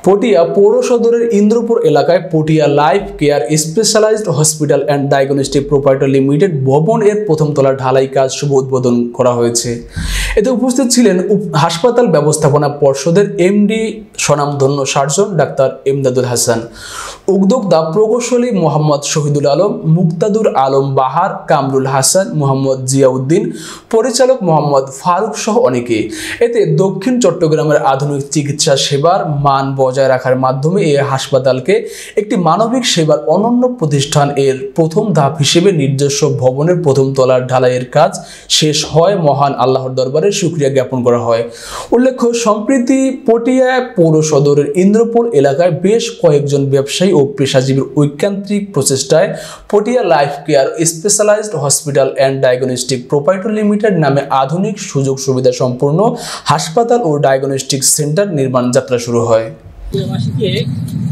পটিয়া পৌর সদরের ইন্দ্রপুর এলাকায় Patiya life care specialised hospital and diagnostic proprietor limited ভবন এর প্রথম তলার ঢালাই কাজ শুভ উদ্বোধন করা হয়েছে। এতে উপস্থিত ছিলেন হাসপাতাল ব্যবস্থাপনা পর্ষদের এমডি স্বনামধন্য সার্জন ডাক্তার এমদাদুল হাসান, উদ্যোক্তা প্রকৌশলী মোহাম্মদ শহীদুল আলম, মুক্তাদুর আলম বাহার, কামরুল হাসান, মোহাম্মদ জিয়াউদ্দিন, পরিচালক মোহাম্মদ ফারুক সহ অনেকে। এতে দক্ষিণ চট্টগ্রামের আধুনিক চিকিৎসা সেবার মান বজায় রাখার মাধ্যমে এই হাসপাতালকে একটি মানবিক সেবার অনন্য প্রতিষ্ঠান এর প্রথম ধাপ হিসেবে নিজস্ব ভবনের প্রথম তলার ঢালাইয়ের কাজ শেষ হয়। মহান আল্লাহর দরবারে শুকরিয়া জ্ঞাপন করা হয়। উল্লেখ্য, সম্প্রতি পটিয়া পৌর সদরের ইন্দ্রপুর এলাকায় বেশ কয়েকজন ব্যবসায়ী ও পেশাজীবীর ঐকান্তিক প্রচেষ্টায় Patiya life care specialised hospital and diagnostic proprietor limited নামে আধুনিক সুযোগ সুবিধা সম্পূর্ণ হাসপাতাল ও ডায়াগনস্টিক সেন্টার নির্মাণ যাত্রা শুরু হয়।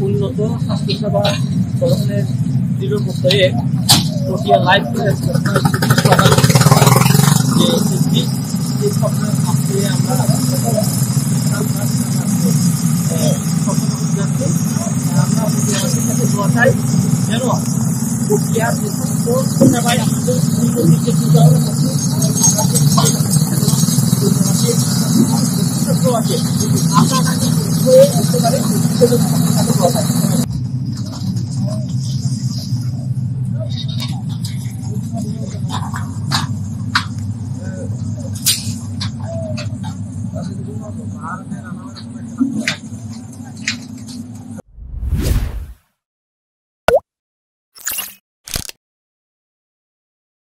উন্নত স্বাস্থ্যসেবা প্রদানের দৃঢ় প্রত্যয়ে পটিয়া লাইফ কেয়ার যেন পটিয়ার সেবায় আমাদের আছে